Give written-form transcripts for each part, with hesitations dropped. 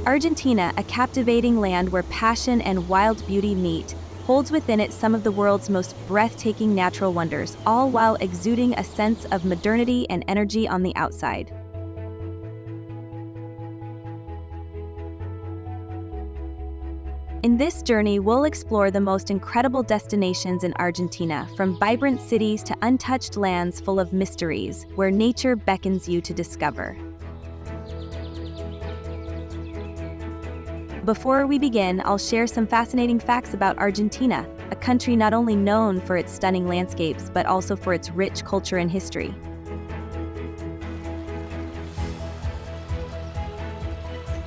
Argentina, a captivating land where passion and wild beauty meet, holds within it some of the world's most breathtaking natural wonders, all while exuding a sense of modernity and energy on the outside. In this journey, we'll explore the most incredible destinations in Argentina, from vibrant cities to untouched lands full of mysteries, where nature beckons you to discover. Before we begin, I'll share some fascinating facts about Argentina, a country not only known for its stunning landscapes, but also for its rich culture and history.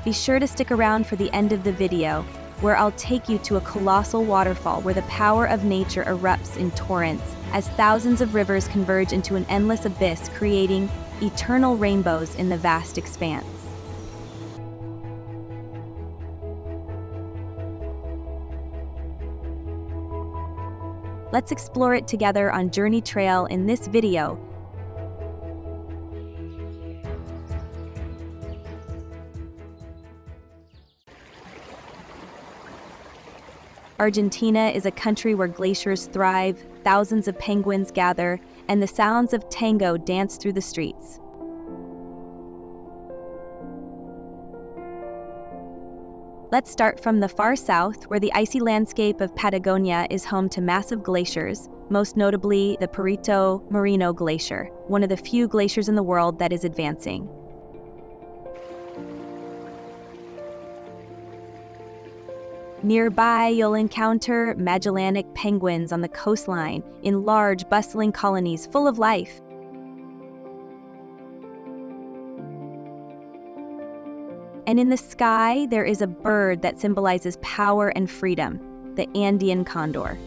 Be sure to stick around for the end of the video, where I'll take you to a colossal waterfall where the power of nature erupts in torrents, as thousands of rivers converge into an endless abyss, creating eternal rainbows in the vast expanse. Let's explore it together on Journey Trail in this video. Argentina is a country where glaciers thrive, thousands of penguins gather, and the sounds of tango dance through the streets. Let's start from the far south, where the icy landscape of Patagonia is home to massive glaciers, most notably the Perito Moreno Glacier, one of the few glaciers in the world that is advancing. Nearby, you'll encounter Magellanic penguins on the coastline in large, bustling colonies full of life. And in the sky, there is a bird that symbolizes power and freedom, the Andean condor.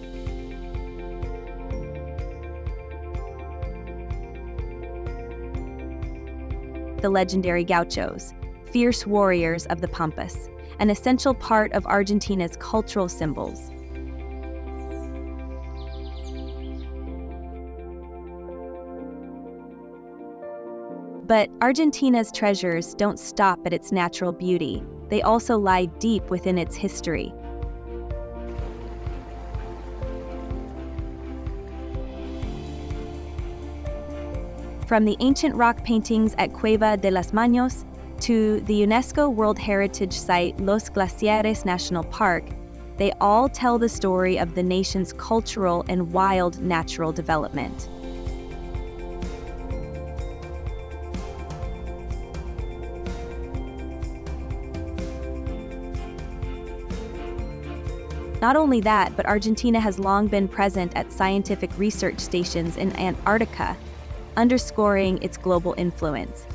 The legendary gauchos, fierce warriors of the Pampas, an essential part of Argentina's cultural symbols. But Argentina's treasures don't stop at its natural beauty. They also lie deep within its history. From the ancient rock paintings at Cueva de las Manos to the UNESCO World Heritage Site Los Glacieres National Park, they all tell the story of the nation's cultural and wild natural development. Not only that, but Argentina has long been present at scientific research stations in Antarctica, underscoring its global influence.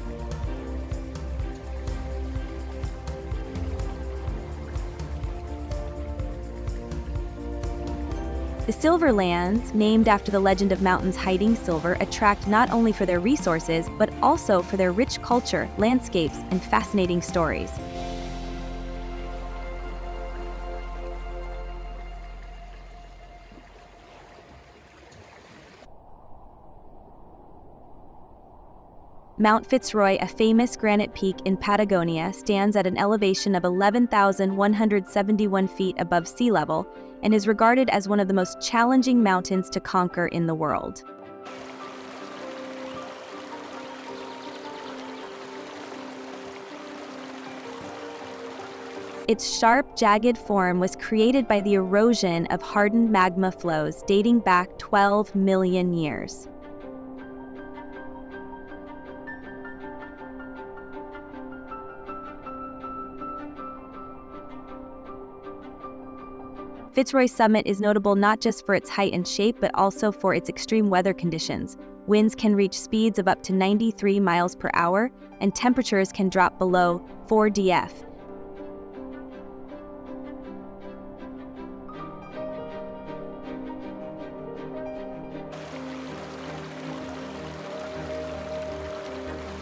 The Silver Lands, named after the legend of mountains hiding silver, attract not only for their resources, but also for their rich culture, landscapes, and fascinating stories. Mount Fitz Roy, a famous granite peak in Patagonia, stands at an elevation of 11,171 feet above sea level and is regarded as one of the most challenging mountains to conquer in the world. Its sharp, jagged form was created by the erosion of hardened magma flows dating back 12 million years. Fitzroy Summit is notable not just for its height and shape, but also for its extreme weather conditions. Winds can reach speeds of up to 93 miles per hour, and temperatures can drop below 4 dF.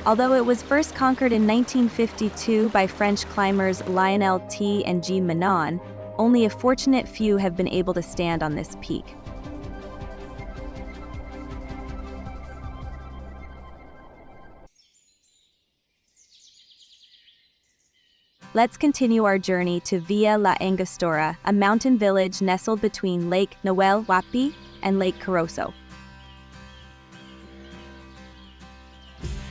Although it was first conquered in 1952 by French climbers Lionel T. and G. Manon, only a fortunate few have been able to stand on this peak. Let's continue our journey to Villa La Angostura, a mountain village nestled between Lake Nahuel, Huapi, and Lake Corozo.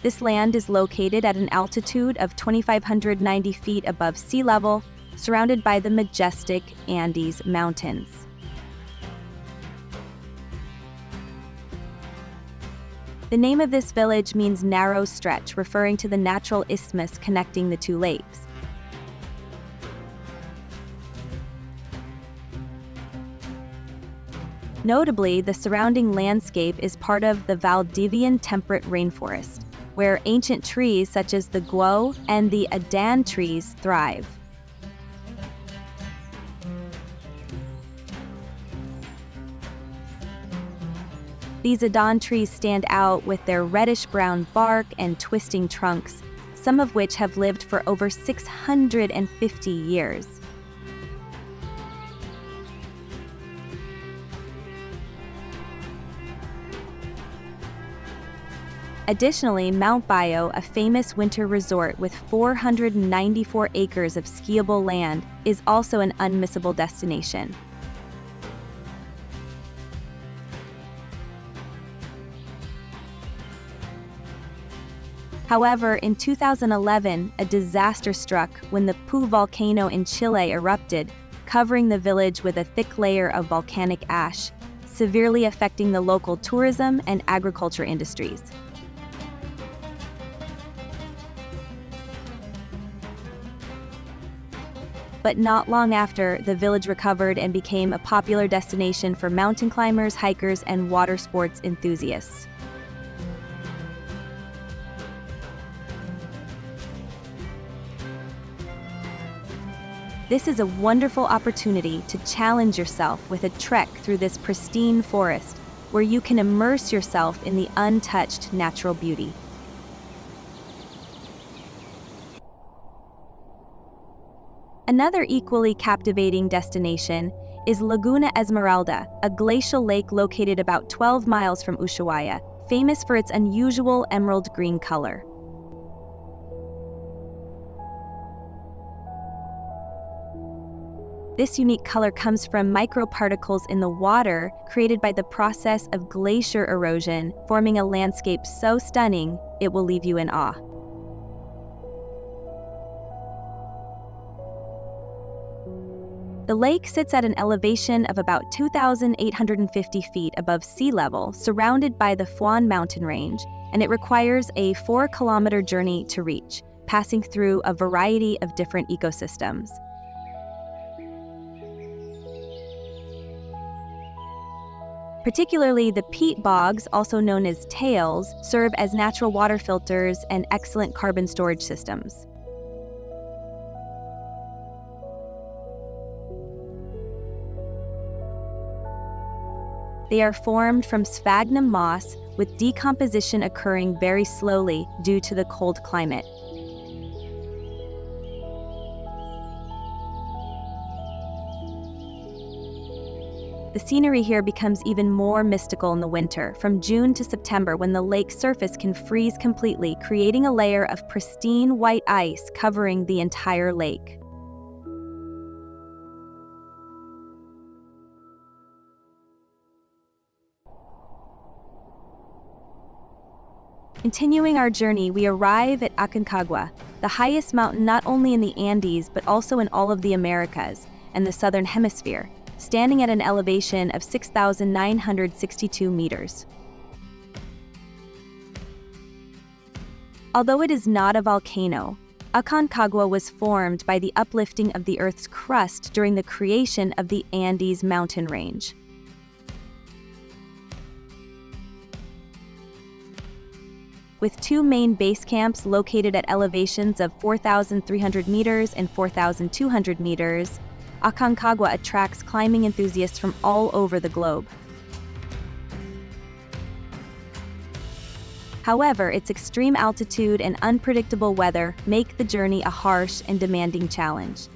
This land is located at an altitude of 2,590 feet above sea level, surrounded by the majestic Andes Mountains. The name of this village means narrow stretch, referring to the natural isthmus connecting the two lakes. Notably, the surrounding landscape is part of the Valdivian temperate rainforest, where ancient trees such as the guo and the adan trees thrive. These adan trees stand out with their reddish-brown bark and twisting trunks, some of which have lived for over 650 years. Additionally, Mount Bayo, a famous winter resort with 494 acres of skiable land, is also an unmissable destination. However, in 2011, a disaster struck when the Pu volcano in Chile erupted, covering the village with a thick layer of volcanic ash, severely affecting the local tourism and agriculture industries. But not long after, the village recovered and became a popular destination for mountain climbers, hikers, and water sports enthusiasts. This is a wonderful opportunity to challenge yourself with a trek through this pristine forest, where you can immerse yourself in the untouched natural beauty. Another equally captivating destination is Laguna Esmeralda, a glacial lake located about 12 miles from Ushuaia, famous for its unusual emerald green color. This unique color comes from microparticles in the water created by the process of glacier erosion, forming a landscape so stunning it will leave you in awe. The lake sits at an elevation of about 2,850 feet above sea level, surrounded by the Fuan mountain range, and it requires a 4-kilometer journey to reach, passing through a variety of different ecosystems. Particularly the peat bogs, also known as tails, serve as natural water filters and excellent carbon storage systems. They are formed from sphagnum moss, with decomposition occurring very slowly due to the cold climate. The scenery here becomes even more mystical in the winter, from June to September, when the lake's surface can freeze completely, creating a layer of pristine white ice covering the entire lake. Continuing our journey, we arrive at Aconcagua, the highest mountain not only in the Andes but also in all of the Americas and the Southern Hemisphere, standing at an elevation of 6,962 meters. Although it is not a volcano, Aconcagua was formed by the uplifting of the Earth's crust during the creation of the Andes mountain range. With two main base camps located at elevations of 4,300 meters and 4,200 meters, Aconcagua attracts climbing enthusiasts from all over the globe. However, its extreme altitude and unpredictable weather make the journey a harsh and demanding challenge.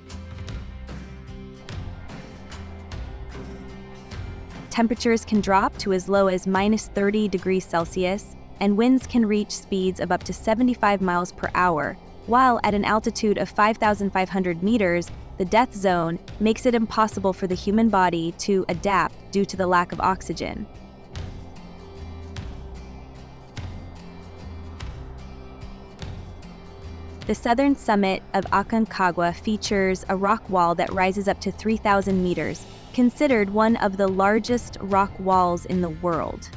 Temperatures can drop to as low as -30 degrees Celsius, and winds can reach speeds of up to 75 miles per hour, while at an altitude of 5,500 meters, the death zone makes it impossible for the human body to adapt due to the lack of oxygen. The southern summit of Aconcagua features a rock wall that rises up to 3,000 meters, considered one of the largest rock walls in the world.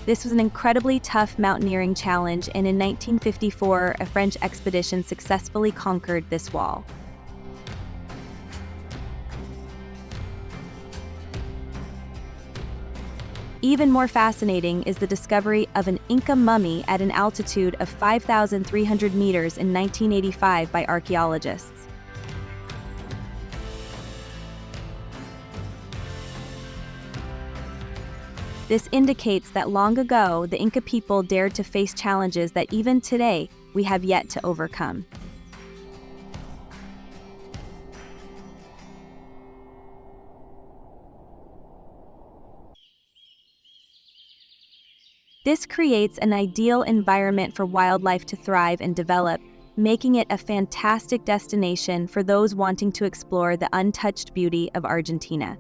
This was an incredibly tough mountaineering challenge, and in 1954, a French expedition successfully conquered this wall. Even more fascinating is the discovery of an Inca mummy at an altitude of 5,300 meters in 1985 by archaeologists. This indicates that long ago, the Inca people dared to face challenges that even today we have yet to overcome. This creates an ideal environment for wildlife to thrive and develop, making it a fantastic destination for those wanting to explore the untouched beauty of Argentina.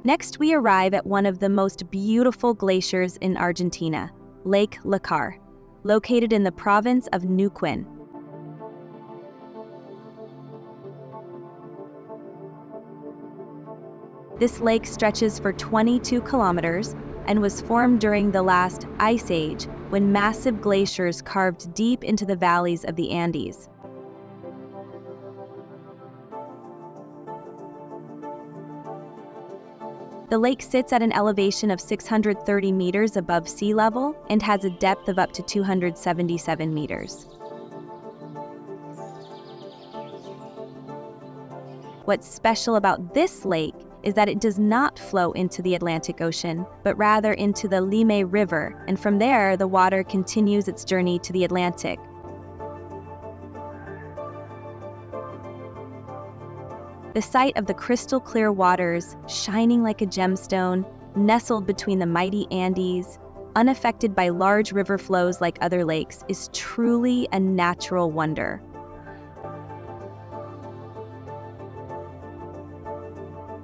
Next, we arrive at one of the most beautiful glaciers in Argentina, Lake Lácar, located in the province of Neuquén. This lake stretches for 22 kilometers and was formed during the last ice age, when massive glaciers carved deep into the valleys of the Andes. The lake sits at an elevation of 630 meters above sea level and has a depth of up to 277 meters. What's special about this lake is that it does not flow into the Atlantic Ocean, but rather into the Lime River, and from there, the water continues its journey to the Atlantic. The sight of the crystal clear waters, shining like a gemstone, nestled between the mighty Andes, unaffected by large river flows like other lakes, is truly a natural wonder.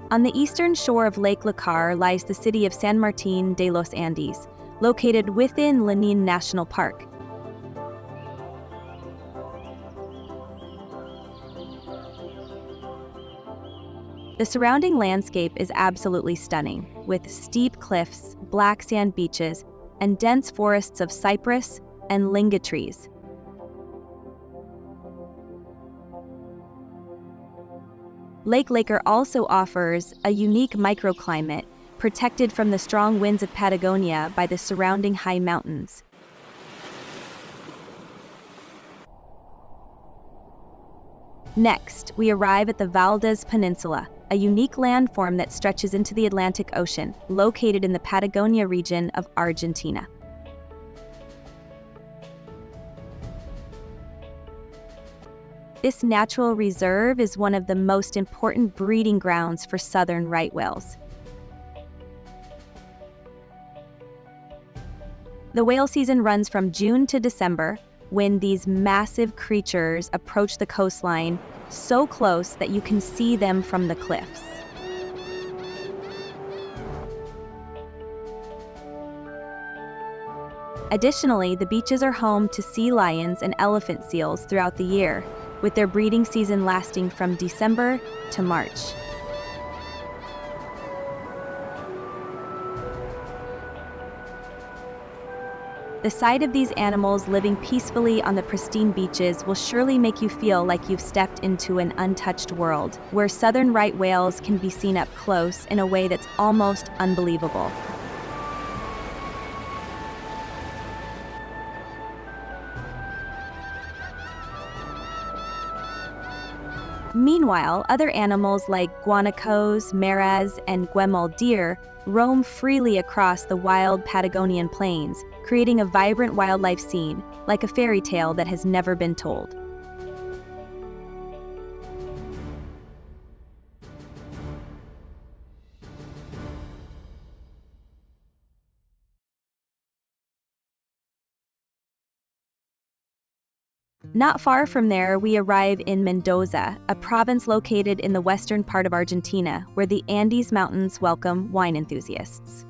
On the eastern shore of Lake Lácar lies the city of San Martín de los Andes, located within Lanín National Park. The surrounding landscape is absolutely stunning, with steep cliffs, black sand beaches, and dense forests of cypress and linga trees. Lake Lácar also offers a unique microclimate, protected from the strong winds of Patagonia by the surrounding high mountains. Next, we arrive at the Valdés Peninsula, a unique landform that stretches into the Atlantic Ocean, located in the Patagonia region of Argentina. This natural reserve is one of the most important breeding grounds for southern right whales. The whale season runs from June to December, when these massive creatures approach the coastline so close that you can see them from the cliffs. Additionally, the beaches are home to sea lions and elephant seals throughout the year, with their breeding season lasting from December to March. The sight of these animals living peacefully on the pristine beaches will surely make you feel like you've stepped into an untouched world, where southern right whales can be seen up close in a way that's almost unbelievable. Meanwhile, other animals like guanacos, maras, and guemul deer roam freely across the wild Patagonian plains, creating a vibrant wildlife scene, like a fairy tale that has never been told. Not far from there, we arrive in Mendoza, a province located in the western part of Argentina, where the Andes Mountains welcome wine enthusiasts.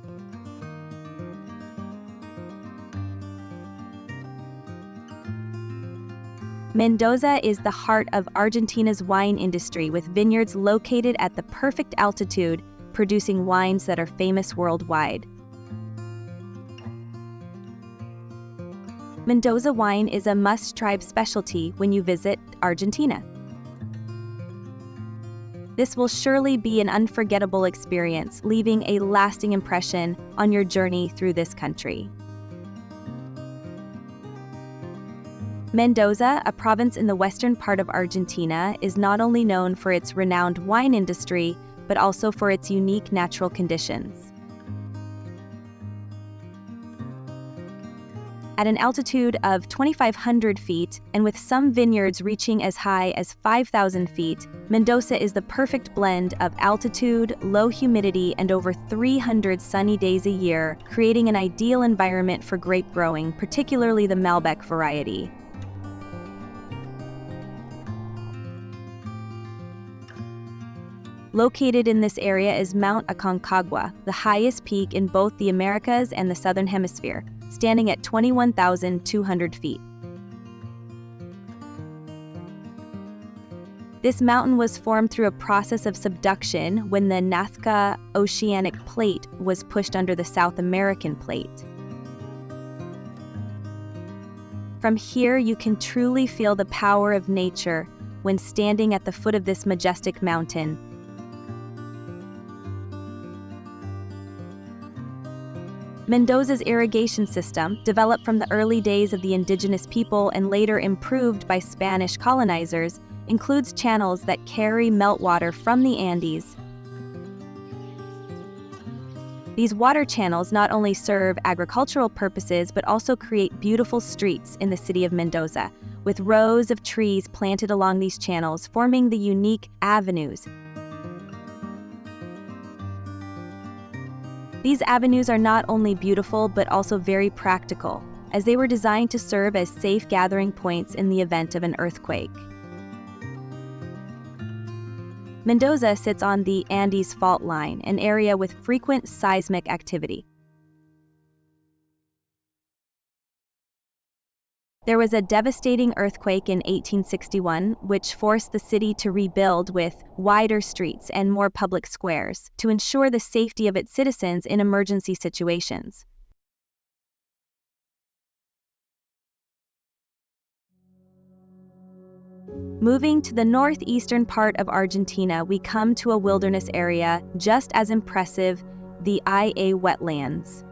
Mendoza is the heart of Argentina's wine industry, with vineyards located at the perfect altitude, producing wines that are famous worldwide. Mendoza wine is a must-try specialty when you visit Argentina. This will surely be an unforgettable experience, leaving a lasting impression on your journey through this country. Mendoza, a province in the western part of Argentina, is not only known for its renowned wine industry, but also for its unique natural conditions. At an altitude of 2,500 feet, and with some vineyards reaching as high as 5,000 feet, Mendoza is the perfect blend of altitude, low humidity, and over 300 sunny days a year, creating an ideal environment for grape growing, particularly the Malbec variety. Located in this area is Mount Aconcagua, the highest peak in both the Americas and the Southern Hemisphere, standing at 21,200 feet. This mountain was formed through a process of subduction when the Nazca Oceanic Plate was pushed under the South American Plate. From here, you can truly feel the power of nature when standing at the foot of this majestic mountain. Mendoza's irrigation system, developed from the early days of the indigenous people and later improved by Spanish colonizers, includes channels that carry meltwater from the Andes. These water channels not only serve agricultural purposes but also create beautiful streets in the city of Mendoza, with rows of trees planted along these channels, forming the unique avenues. These avenues are not only beautiful but also very practical, as they were designed to serve as safe gathering points in the event of an earthquake. Mendoza sits on the Andes fault line, an area with frequent seismic activity. There was a devastating earthquake in 1861, which forced the city to rebuild with wider streets and more public squares to ensure the safety of its citizens in emergency situations. Moving to the northeastern part of Argentina, we come to a wilderness area just as impressive, the Ibera Wetlands.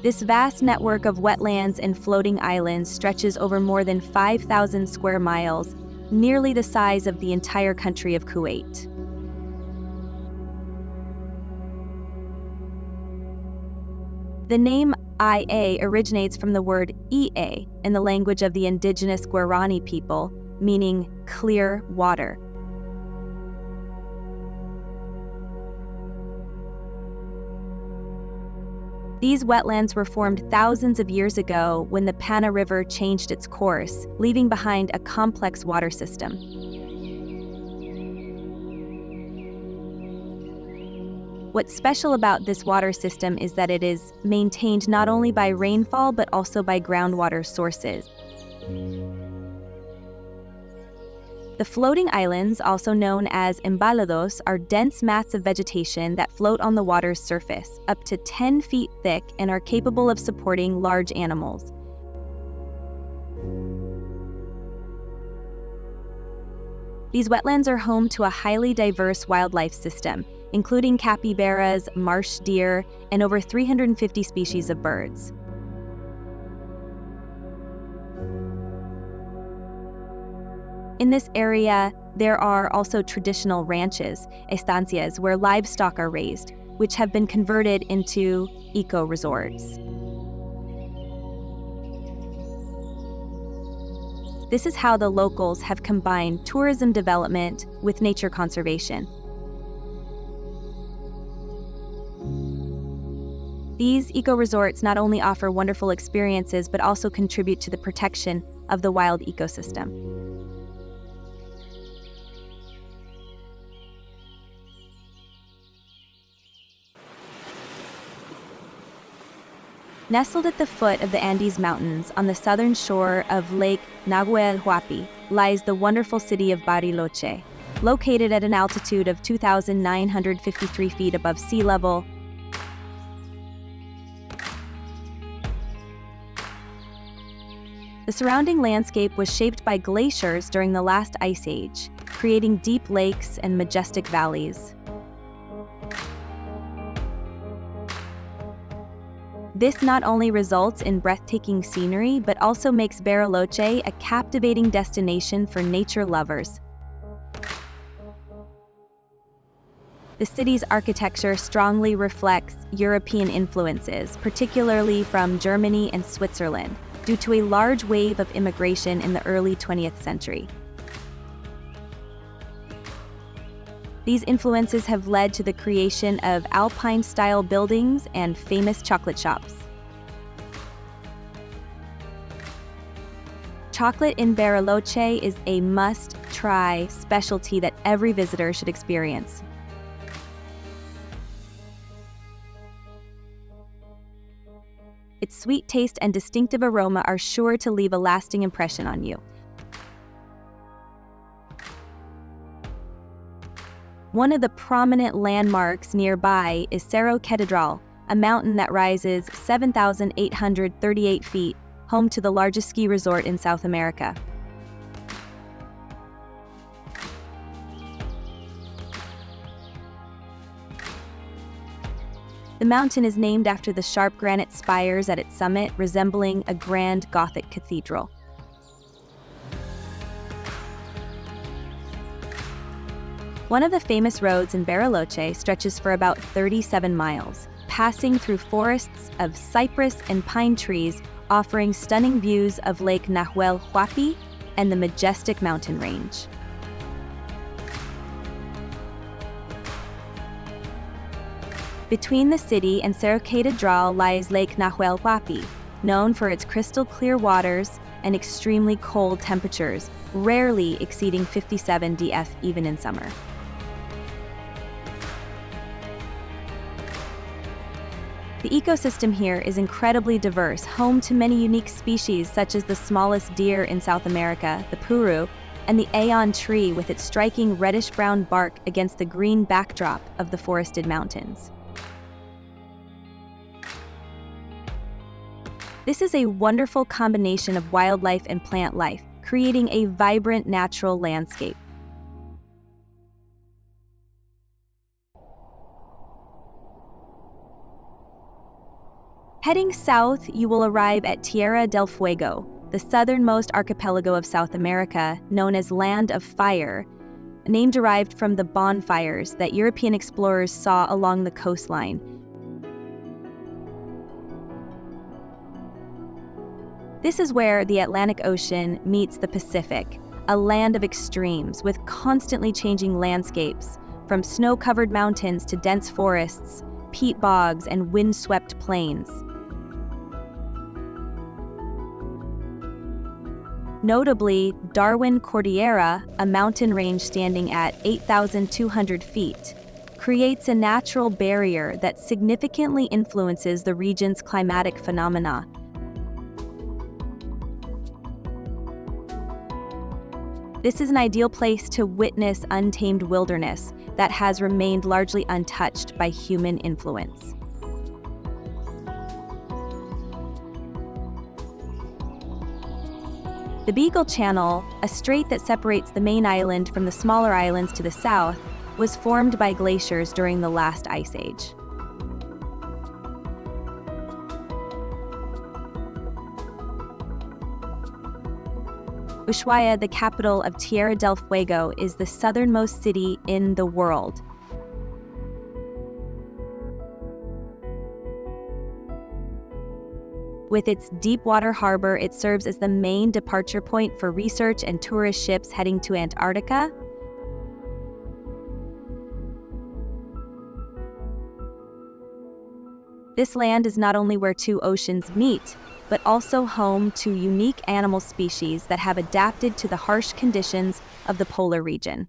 This vast network of wetlands and floating islands stretches over more than 5,000 square miles, nearly the size of the entire country of Kuwait. The name Ia originates from the word Ia in the language of the indigenous Guarani people, meaning clear water. These wetlands were formed thousands of years ago when the Pana River changed its course, leaving behind a complex water system. What's special about this water system is that it is maintained not only by rainfall but also by groundwater sources. The floating islands, also known as embalados, are dense mats of vegetation that float on the water's surface, up to 10 feet thick, and are capable of supporting large animals. These wetlands are home to a highly diverse wildlife system, including capybaras, marsh deer, and over 350 species of birds. In this area, there are also traditional ranches, estancias, where livestock are raised, which have been converted into eco-resorts. This is how the locals have combined tourism development with nature conservation. These eco-resorts not only offer wonderful experiences but also contribute to the protection of the wild ecosystem. Nestled at the foot of the Andes Mountains on the southern shore of Lake Nahuel Huapi lies the wonderful city of Bariloche. Located at an altitude of 2,953 feet above sea level, the surrounding landscape was shaped by glaciers during the last ice age, creating deep lakes and majestic valleys. This not only results in breathtaking scenery, but also makes Bariloche a captivating destination for nature lovers. The city's architecture strongly reflects European influences, particularly from Germany and Switzerland, due to a large wave of immigration in the early 20th century. These influences have led to the creation of Alpine-style buildings and famous chocolate shops. Chocolate in Bariloche is a must-try specialty that every visitor should experience. Its sweet taste and distinctive aroma are sure to leave a lasting impression on you. One of the prominent landmarks nearby is Cerro Catedral, a mountain that rises 7,838 feet, home to the largest ski resort in South America. The mountain is named after the sharp granite spires at its summit, resembling a grand Gothic cathedral. One of the famous roads in Bariloche stretches for about 37 miles, passing through forests of cypress and pine trees, offering stunning views of Lake Nahuel Huapi and the majestic mountain range. Between the city and Cerro Catedral lies Lake Nahuel Huapi, known for its crystal-clear waters and extremely cold temperatures, rarely exceeding 57 dF even in summer. The ecosystem here is incredibly diverse, home to many unique species such as the smallest deer in South America, the puru, and the aon tree with its striking reddish-brown bark against the green backdrop of the forested mountains. This is a wonderful combination of wildlife and plant life, creating a vibrant natural landscape. Heading south, you will arrive at Tierra del Fuego, the southernmost archipelago of South America, known as Land of Fire, a name derived from the bonfires that European explorers saw along the coastline. This is where the Atlantic Ocean meets the Pacific, a land of extremes with constantly changing landscapes, from snow-covered mountains to dense forests, peat bogs, and wind-swept plains. Notably, Darwin Cordillera, a mountain range standing at 8,200 feet, creates a natural barrier that significantly influences the region's climatic phenomena. This is an ideal place to witness untamed wilderness that has remained largely untouched by human influence. The Beagle Channel, a strait that separates the main island from the smaller islands to the south, was formed by glaciers during the last ice age. Ushuaia, the capital of Tierra del Fuego, is the southernmost city in the world. With its deep water harbor, it serves as the main departure point for research and tourist ships heading to Antarctica. This land is not only where two oceans meet, but also home to unique animal species that have adapted to the harsh conditions of the polar region.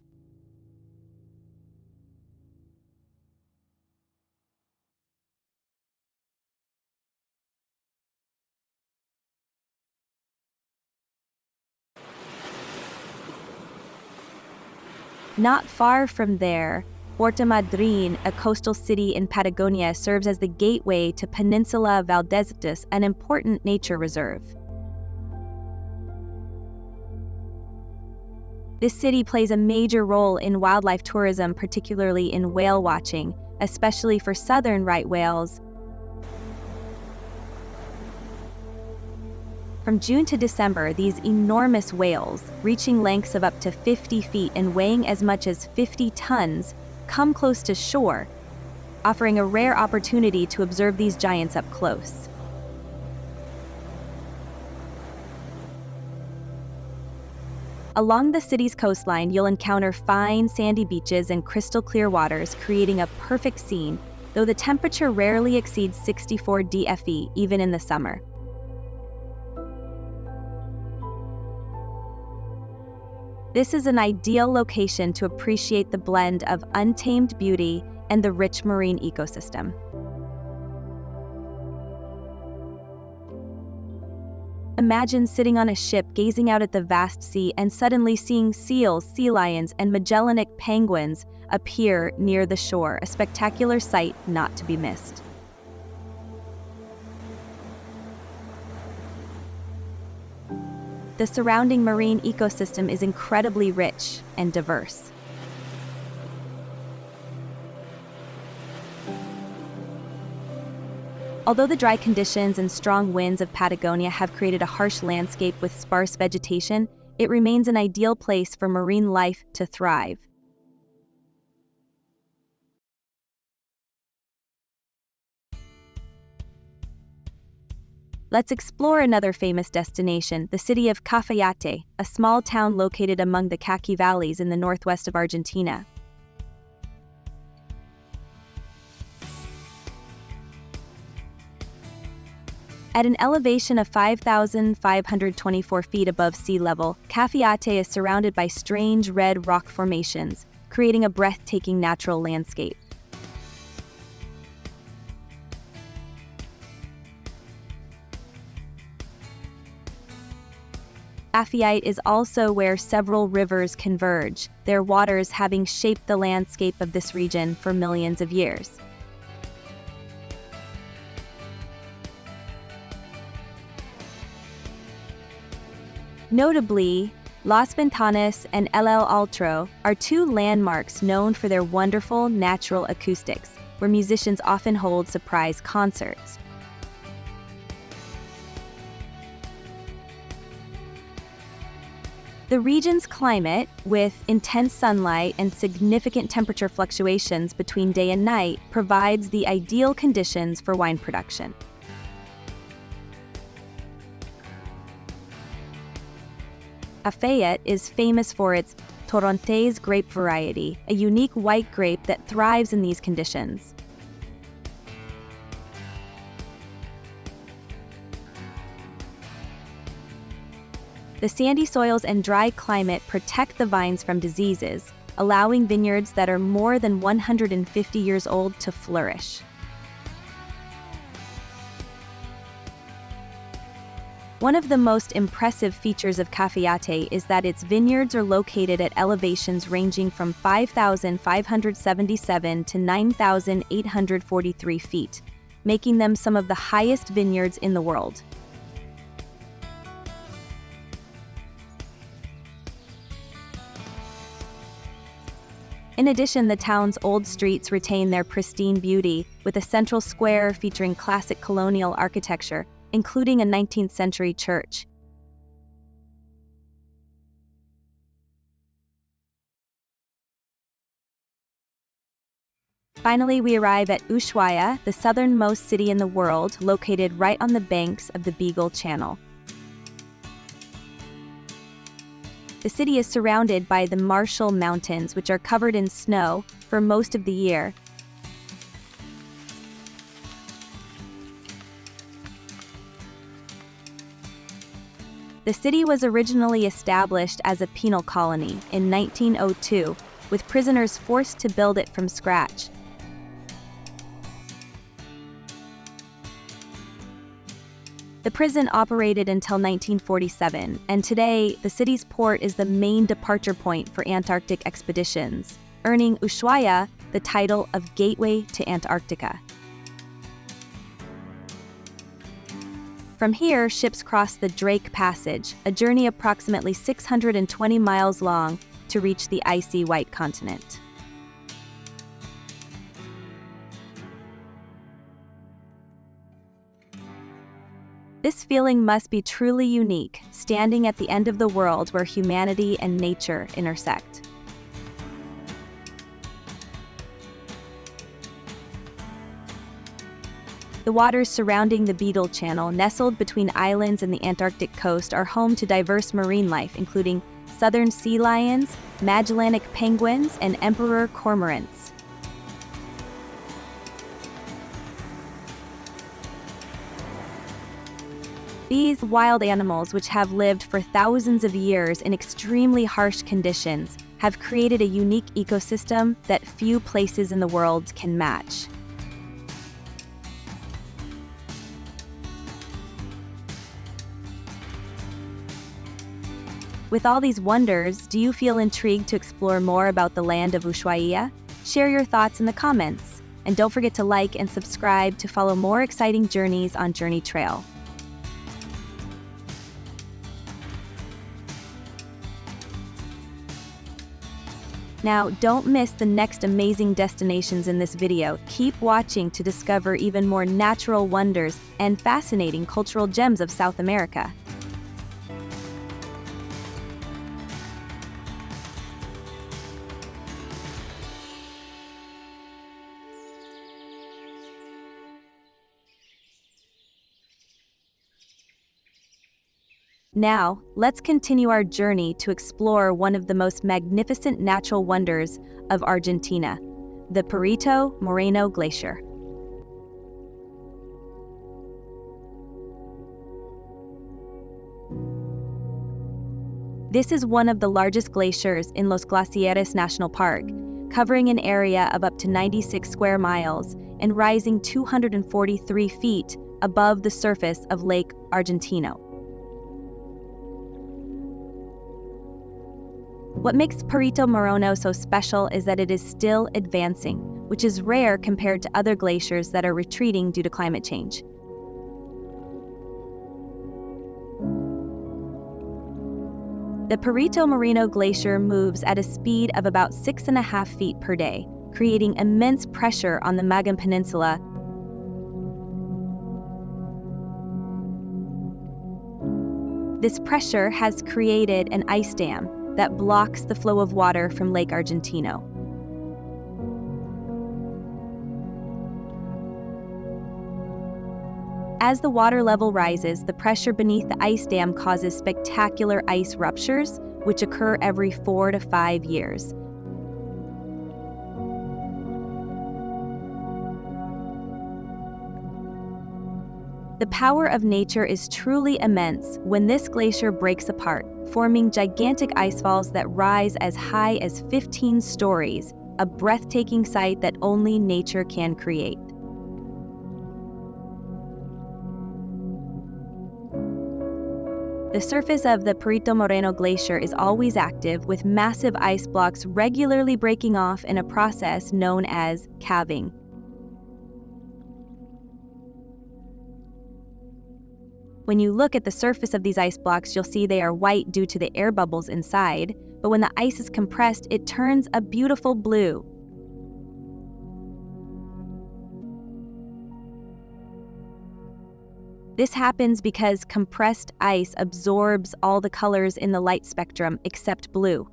Not far from there, Puerto Madryn, a coastal city in Patagonia, serves as the gateway to Peninsula Valdés, an important nature reserve. This city plays a major role in wildlife tourism, particularly in whale watching, especially for southern right whales. From June to December, these enormous whales, reaching lengths of up to 50 feet and weighing as much as 50 tons, come close to shore, offering a rare opportunity to observe these giants up close. Along the city's coastline, you'll encounter fine, sandy beaches and crystal-clear waters, creating a perfect scene, though the temperature rarely exceeds 64 dFE, even in the summer. This is an ideal location to appreciate the blend of untamed beauty and the rich marine ecosystem. Imagine sitting on a ship gazing out at the vast sea and suddenly seeing seals, sea lions, and Magellanic penguins appear near the shore, a spectacular sight not to be missed. The surrounding marine ecosystem is incredibly rich and diverse. Although the dry conditions and strong winds of Patagonia have created a harsh landscape with sparse vegetation, it remains an ideal place for marine life to thrive. Let's explore another famous destination, the city of Cafayate, a small town located among the Caqui Valleys in the northwest of Argentina. At an elevation of 5,524 feet above sea level, Cafayate is surrounded by strange red rock formations, creating a breathtaking natural landscape. Cafayate is also where several rivers converge, their waters having shaped the landscape of this region for millions of years. Notably, Las Ventanas and El Altro are two landmarks known for their wonderful natural acoustics, where musicians often hold surprise concerts. The region's climate, with intense sunlight and significant temperature fluctuations between day and night, provides the ideal conditions for wine production. Cafayate is famous for its Torrontés grape variety, a unique white grape that thrives in these conditions. The sandy soils and dry climate protect the vines from diseases, allowing vineyards that are more than 150 years old to flourish. One of the most impressive features of Cafayate is that its vineyards are located at elevations ranging from 5,577 to 9,843 feet, making them some of the highest vineyards in the world. In addition, the town's old streets retain their pristine beauty, with a central square featuring classic colonial architecture, including a 19th-century church. Finally, we arrive at Ushuaia, the southernmost city in the world, located right on the banks of the Beagle Channel. The city is surrounded by the Marshall Mountains, which are covered in snow for most of the year. The city was originally established as a penal colony in 1902, with prisoners forced to build it from scratch. The prison operated until 1947, and today, the city's port is the main departure point for Antarctic expeditions, earning Ushuaia the title of Gateway to Antarctica. From here, ships cross the Drake Passage, a journey approximately 620 miles long to reach the icy White Continent. This feeling must be truly unique, standing at the end of the world where humanity and nature intersect. The waters surrounding the Beetle Channel, nestled between islands and the Antarctic coast, are home to diverse marine life, including southern sea lions, Magellanic penguins, and emperor cormorants. These wild animals, which have lived for thousands of years in extremely harsh conditions, have created a unique ecosystem that few places in the world can match. With all these wonders, do you feel intrigued to explore more about the land of Ushuaia? Share your thoughts in the comments, and don't forget to like and subscribe to follow more exciting journeys on Journey Trail. Now, don't miss the next amazing destinations in this video. Keep watching to discover even more natural wonders and fascinating cultural gems of South America. Now, let's continue our journey to explore one of the most magnificent natural wonders of Argentina, the Perito Moreno Glacier. This is one of the largest glaciers in Los Glaciares National Park, covering an area of up to 96 square miles and rising 243 feet above the surface of Lake Argentino. What makes Perito Moreno so special is that it is still advancing, which is rare compared to other glaciers that are retreating due to climate change. The Perito Moreno Glacier moves at a speed of about 6.5 feet per day, creating immense pressure on the Magan Peninsula. This pressure has created an ice dam that blocks the flow of water from Lake Argentino. As the water level rises, the pressure beneath the ice dam causes spectacular ice ruptures, which occur every 4 to 5 years. The power of nature is truly immense when this glacier breaks apart, forming gigantic icefalls that rise as high as 15 stories, a breathtaking sight that only nature can create. The surface of the Perito Moreno Glacier is always active, with massive ice blocks regularly breaking off in a process known as calving. When you look at the surface of these ice blocks, you'll see they are white due to the air bubbles inside, but when the ice is compressed, it turns a beautiful blue. This happens because compressed ice absorbs all the colors in the light spectrum except blue.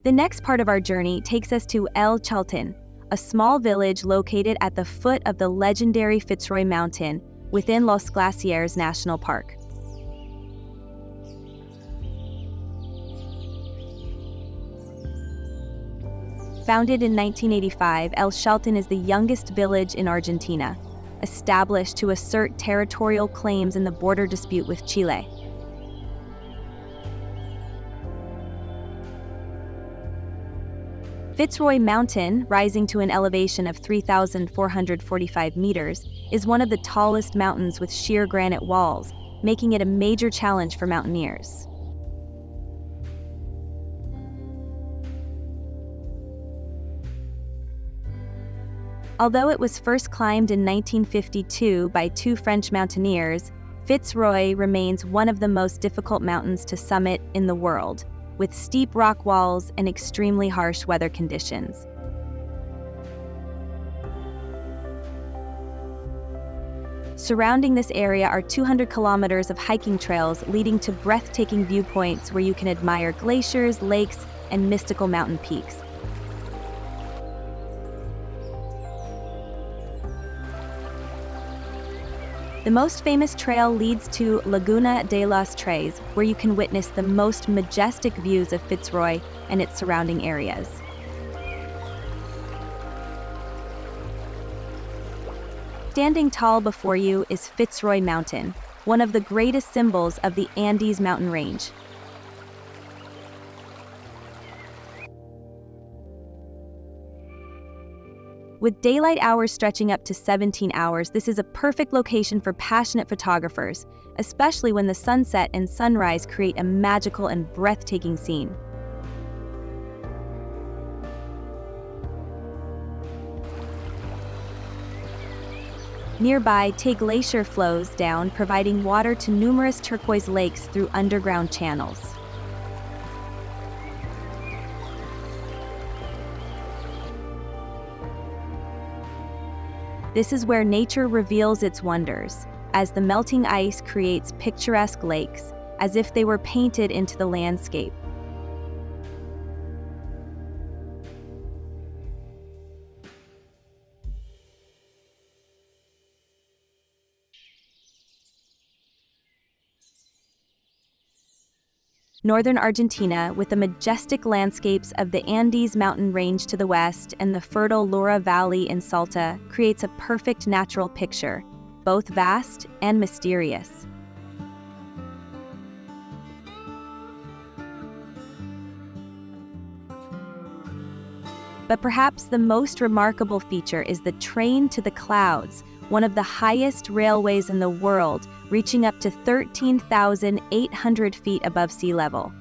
The next part of our journey takes us to El Chaltén, a small village located at the foot of the legendary Fitz Roy Mountain within Los Glaciares National Park. Founded in 1985, El Chaltén is the youngest village in Argentina, established to assert territorial claims in the border dispute with Chile. Fitz Roy Mountain, rising to an elevation of 3,445 meters, is one of the tallest mountains with sheer granite walls, making it a major challenge for mountaineers. Although it was first climbed in 1952 by two French mountaineers, Fitz Roy remains one of the most difficult mountains to summit in the world, with steep rock walls and extremely harsh weather conditions. Surrounding this area are 200 kilometers of hiking trails leading to breathtaking viewpoints where you can admire glaciers, lakes, and mystical mountain peaks. The most famous trail leads to Laguna de los Tres, where you can witness the most majestic views of Fitz Roy and its surrounding areas. Standing tall before you is Fitz Roy Mountain, one of the greatest symbols of the Andes mountain range. With daylight hours stretching up to 17 hours, this is a perfect location for passionate photographers, especially when the sunset and sunrise create a magical and breathtaking scene. Nearby, Glaccier flows down, providing water to numerous turquoise lakes through underground channels. This is where nature reveals its wonders, as the melting ice creates picturesque lakes, as if they were painted into the landscape. Northern Argentina, with the majestic landscapes of the Andes mountain range to the west and the fertile Lura Valley in Salta, creates a perfect natural picture, both vast and mysterious. But perhaps the most remarkable feature is the Train to the Clouds, one of the highest railways in the world, reaching up to 13,800 feet above sea level.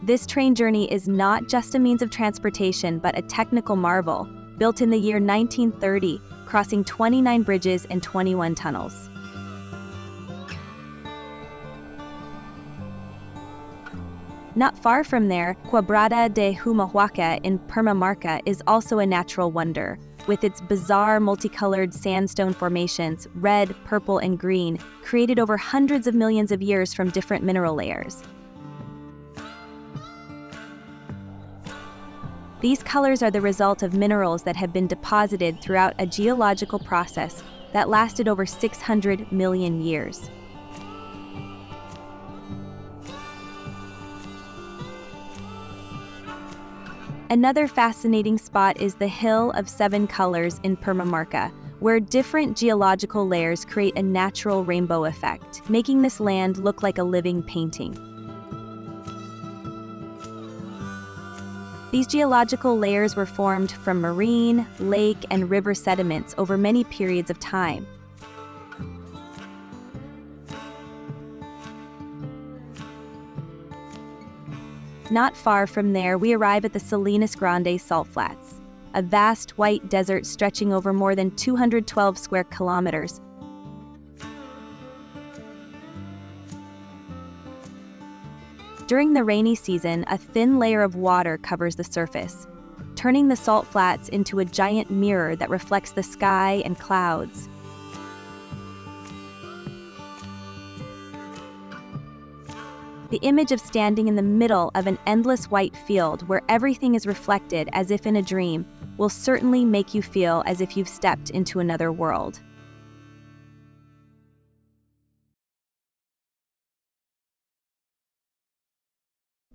This train journey is not just a means of transportation, but a technical marvel, built in the year 1930, crossing 29 bridges and 21 tunnels. Not far from there, Quebrada de Humahuaca in Purmamarca is also a natural wonder, with its bizarre multicolored sandstone formations, red, purple, and green, created over hundreds of millions of years from different mineral layers. These colors are the result of minerals that have been deposited throughout a geological process that lasted over 600 million years. Another fascinating spot is the Hill of Seven Colors in Purmamarca, where different geological layers create a natural rainbow effect, making this land look like a living painting. These geological layers were formed from marine, lake, and river sediments over many periods of time. Not far from there, we arrive at the Salinas Grande Salt Flats, a vast white desert stretching over more than 212 square kilometers. During the rainy season, a thin layer of water covers the surface, turning the salt flats into a giant mirror that reflects the sky and clouds. The image of standing in the middle of an endless white field where everything is reflected as if in a dream will certainly make you feel as if you've stepped into another world.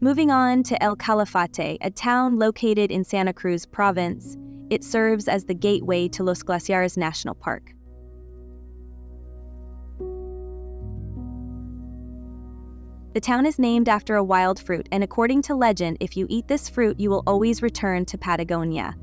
Moving on to El Calafate, a town located in Santa Cruz Province, it serves as the gateway to Los Glaciares National Park. The town is named after a wild fruit, and according to legend, if you eat this fruit, you will always return to Patagonia.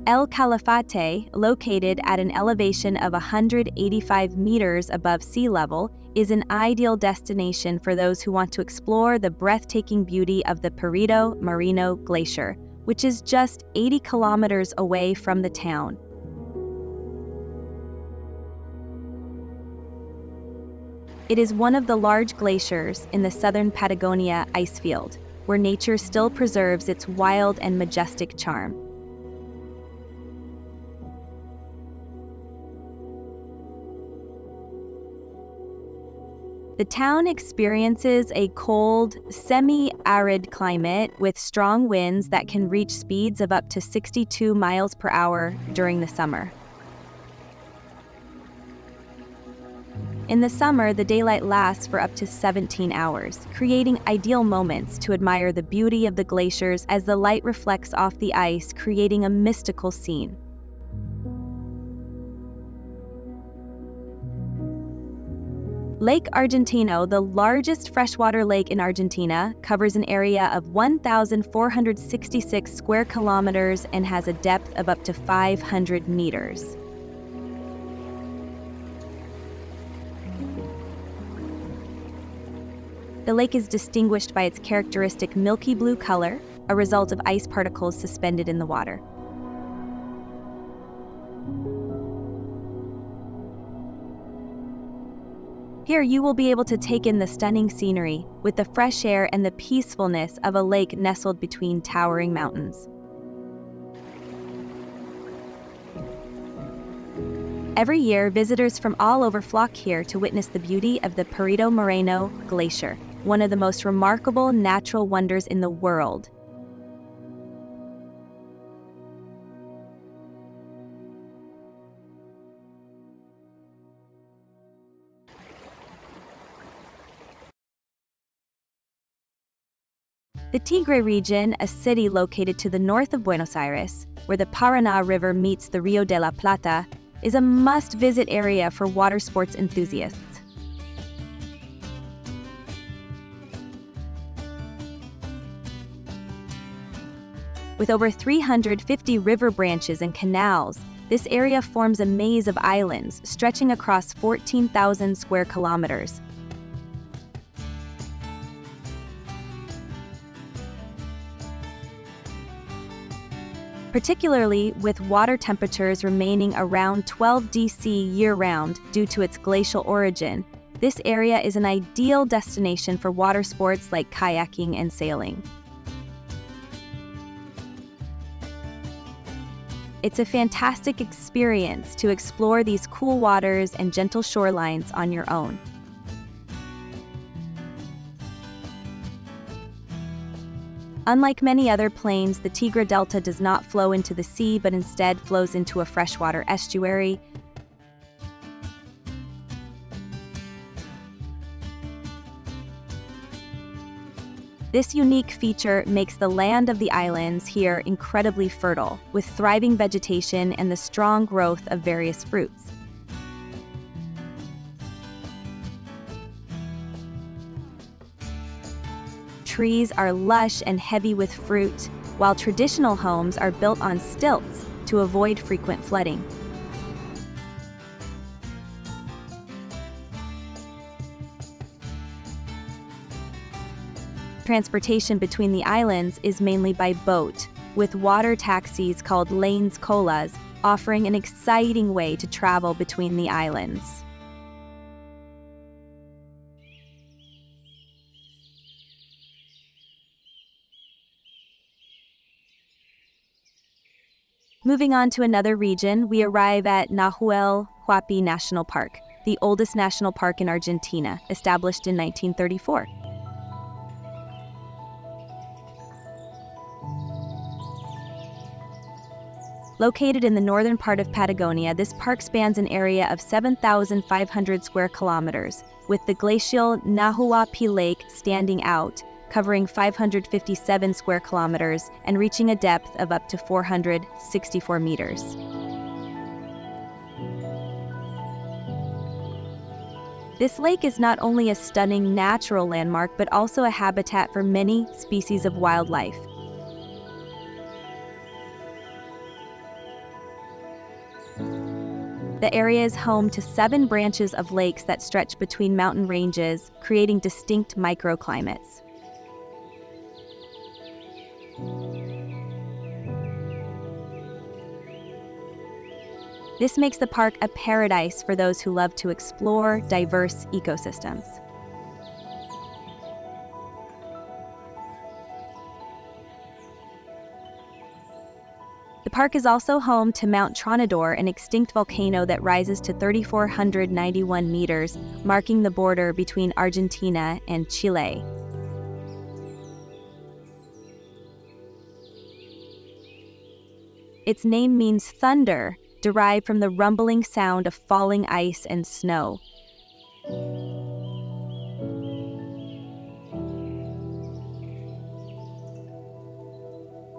El Calafate, located at an elevation of 185 meters above sea level, is an ideal destination for those who want to explore the breathtaking beauty of the Perito Moreno Glacier, which is just 80 kilometers away from the town. It is one of the large glaciers in the southern Patagonia icefield, where nature still preserves its wild and majestic charm. The town experiences a cold, semi-arid climate with strong winds that can reach speeds of up to 62 miles per hour during the summer. In the summer, the daylight lasts for up to 17 hours, creating ideal moments to admire the beauty of the glaciers as the light reflects off the ice, creating a mystical scene. Lake Argentino, the largest freshwater lake in Argentina, covers an area of 1,466 square kilometers and has a depth of up to 500 meters. The lake is distinguished by its characteristic milky blue color, a result of ice particles suspended in the water. Here you will be able to take in the stunning scenery with the fresh air and the peacefulness of a lake nestled between towering mountains. Every year, visitors from all over flock here to witness the beauty of the Perito Moreno Glacier, one of the most remarkable natural wonders in the world. The Tigre region, a city located to the north of Buenos Aires, where the Paraná River meets the Rio de la Plata, is a must-visit area for water sports enthusiasts. With over 350 river branches and canals, this area forms a maze of islands stretching across 14,000 square kilometers. Particularly with water temperatures remaining around 12 dC year-round due to its glacial origin, this area is an ideal destination for water sports like kayaking and sailing. It's a fantastic experience to explore these cool waters and gentle shorelines on your own. Unlike many other plains, the Tigre Delta does not flow into the sea, but instead flows into a freshwater estuary. This unique feature makes the land of the islands here incredibly fertile, with thriving vegetation and the strong growth of various fruits. Trees are lush and heavy with fruit, while traditional homes are built on stilts to avoid frequent flooding. Transportation between the islands is mainly by boat, with water taxis called lanes colas offering an exciting way to travel between the islands. Moving on to another region, we arrive at Nahuel Huapi National Park, the oldest national park in Argentina, established in 1934. Located in the northern part of Patagonia, this park spans an area of 7,500 square kilometers, with the glacial Huapi Lake standing out, covering 557 square kilometers and reaching a depth of up to 464 meters. This lake is not only a stunning natural landmark, but also a habitat for many species of wildlife. The area is home to 7 branches of lakes that stretch between mountain ranges, creating distinct microclimates. This makes the park a paradise for those who love to explore diverse ecosystems. The park is also home to Mount Tronador, an extinct volcano that rises to 3,491 meters, marking the border between Argentina and Chile. Its name means thunder, derived from the rumbling sound of falling ice and snow.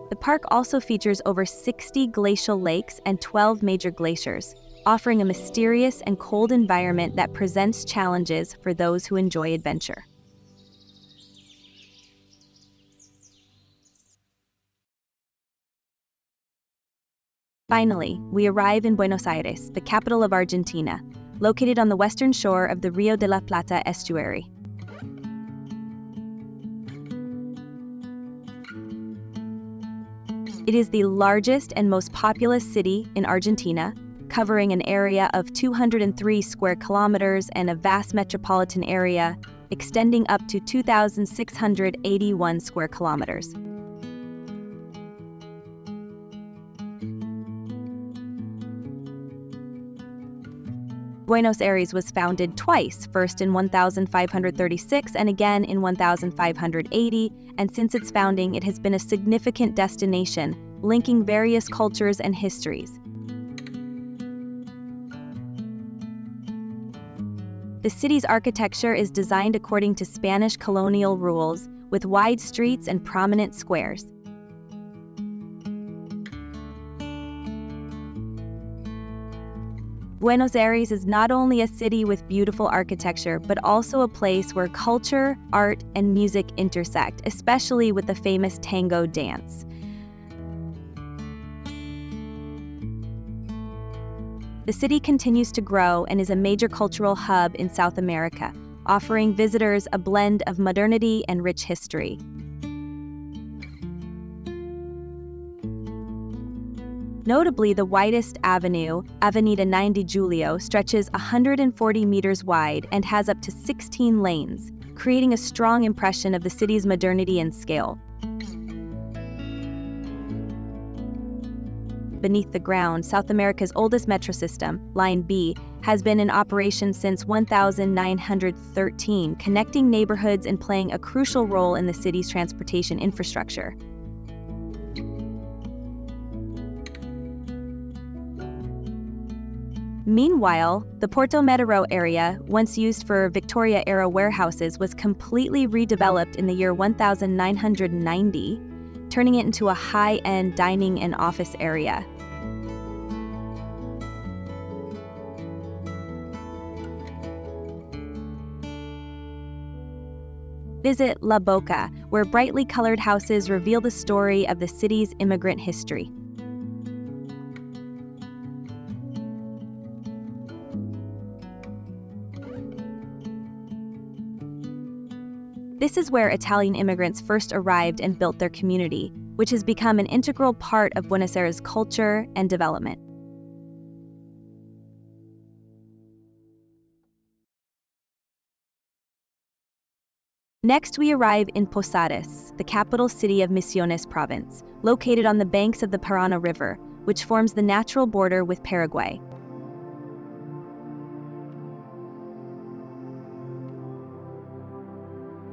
The park also features over 60 glacial lakes and 12 major glaciers, offering a mysterious and cold environment that presents challenges for those who enjoy adventure. Finally, we arrive in Buenos Aires, the capital of Argentina, located on the western shore of the Rio de la Plata estuary. It is the largest and most populous city in Argentina, covering an area of 203 square kilometers and a vast metropolitan area extending up to 2,681 square kilometers. Buenos Aires was founded twice, first in 1536 and again in 1580, and since its founding it has been a significant destination, linking various cultures and histories. The city's architecture is designed according to Spanish colonial rules, with wide streets and prominent squares. Buenos Aires is not only a city with beautiful architecture, but also a place where culture, art, and music intersect, especially with the famous tango dance. The city continues to grow and is a major cultural hub in South America, offering visitors a blend of modernity and rich history. Notably, the widest avenue, Avenida 9 de Julio, stretches 140 meters wide and has up to 16 lanes, creating a strong impression of the city's modernity and scale. Beneath the ground, South America's oldest metro system, Line B, has been in operation since 1913, connecting neighborhoods and playing a crucial role in the city's transportation infrastructure. Meanwhile, the Puerto Madryn area, once used for Victoria-era warehouses, was completely redeveloped in the year 1990, turning it into a high-end dining and office area. Visit La Boca, where brightly colored houses reveal the story of the city's immigrant history. This is where Italian immigrants first arrived and built their community, which has become an integral part of Buenos Aires' culture and development. Next, we arrive in Posadas, the capital city of Misiones Province, located on the banks of the Paraná River, which forms the natural border with Paraguay.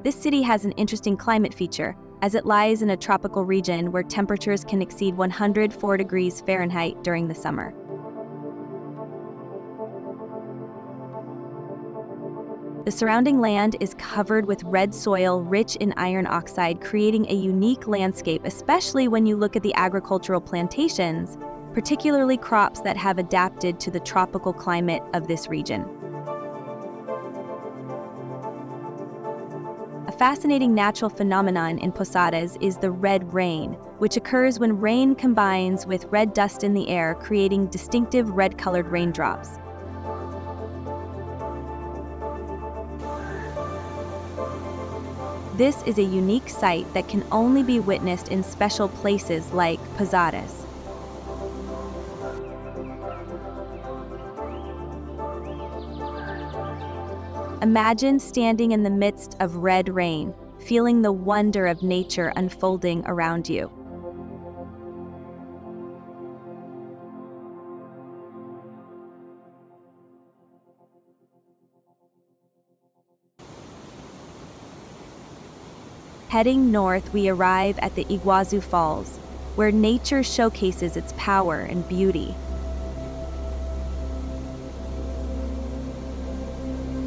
This city has an interesting climate feature, as it lies in a tropical region where temperatures can exceed 104 degrees Fahrenheit during the summer. The surrounding land is covered with red soil rich in iron oxide, creating a unique landscape, especially when you look at the agricultural plantations, particularly crops that have adapted to the tropical climate of this region. A fascinating natural phenomenon in Posadas is the red rain, which occurs when rain combines with red dust in the air, creating distinctive red-colored raindrops. This is a unique sight that can only be witnessed in special places like Posadas. Imagine standing in the midst of red rain, feeling the wonder of nature unfolding around you. Heading north, we arrive at the Iguazú Falls, where nature showcases its power and beauty.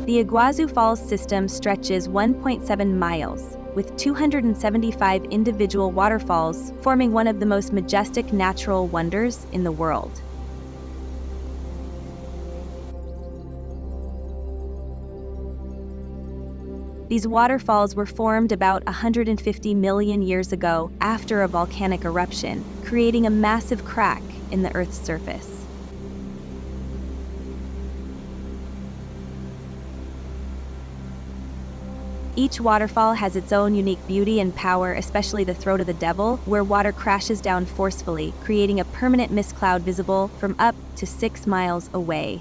The Iguazú Falls system stretches 1.7 miles, with 275 individual waterfalls forming one of the most majestic natural wonders in the world. These waterfalls were formed about 150 million years ago after a volcanic eruption, creating a massive crack in the Earth's surface. Each waterfall has its own unique beauty and power, especially the Throat of the Devil, where water crashes down forcefully, creating a permanent mist cloud visible from up to 6 miles away.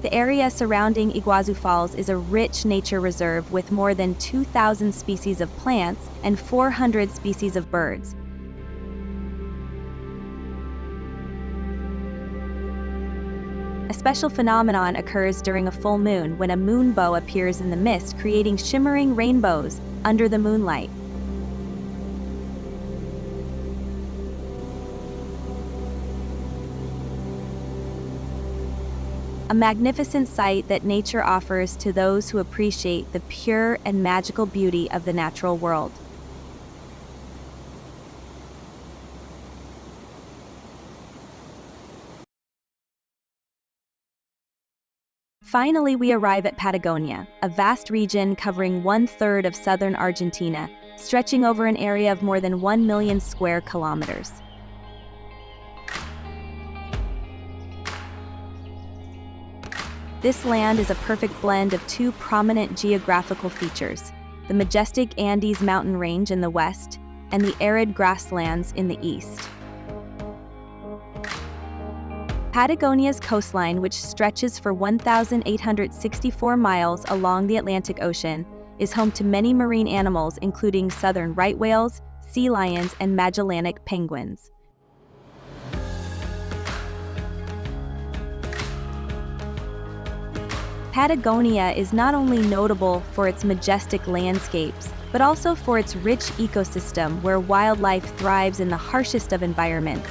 The area surrounding Iguazú Falls is a rich nature reserve with more than 2,000 species of plants and 400 species of birds. A special phenomenon occurs during a full moon when a moonbow appears in the mist, creating shimmering rainbows under the moonlight. A magnificent sight that nature offers to those who appreciate the pure and magical beauty of the natural world. Finally, we arrive at Patagonia, a vast region covering 1/3 of southern Argentina, stretching over an area of more than 1 million square kilometers. This land is a perfect blend of two prominent geographical features, the majestic Andes mountain range in the west and the arid grasslands in the east. Patagonia's coastline, which stretches for 1,864 miles along the Atlantic Ocean, is home to many marine animals including southern right whales, sea lions, and Magellanic penguins. Patagonia is not only notable for its majestic landscapes, but also for its rich ecosystem where wildlife thrives in the harshest of environments.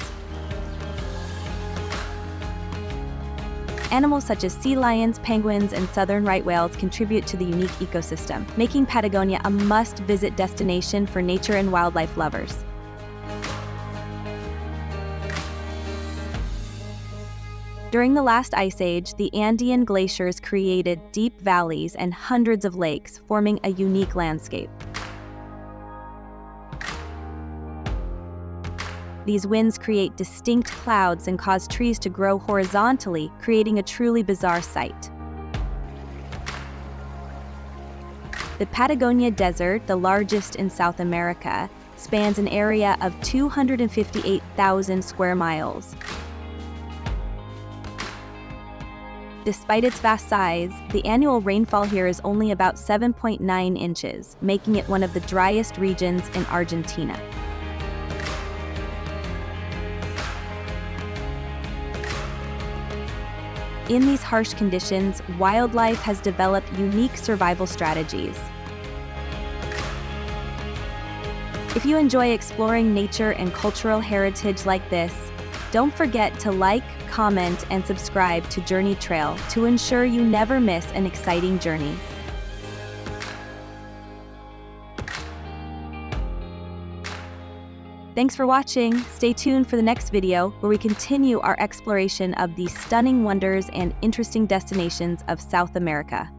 Animals such as sea lions, penguins, and southern right whales contribute to the unique ecosystem, making Patagonia a must-visit destination for nature and wildlife lovers. During the last ice age, the Andean glaciers created deep valleys and hundreds of lakes, forming a unique landscape. These winds create distinct clouds and cause trees to grow horizontally, creating a truly bizarre sight. The Patagonia Desert, the largest in South America, spans an area of 258,000 square miles. Despite its vast size, the annual rainfall here is only about 7.9 inches, making it one of the driest regions in Argentina. In these harsh conditions, wildlife has developed unique survival strategies. If you enjoy exploring nature and cultural heritage like this, don't forget to like, comment, and subscribe to Journey Trail to ensure you never miss an exciting journey. Thanks for watching. Stay tuned for the next video where we continue our exploration of the stunning wonders and interesting destinations of South America.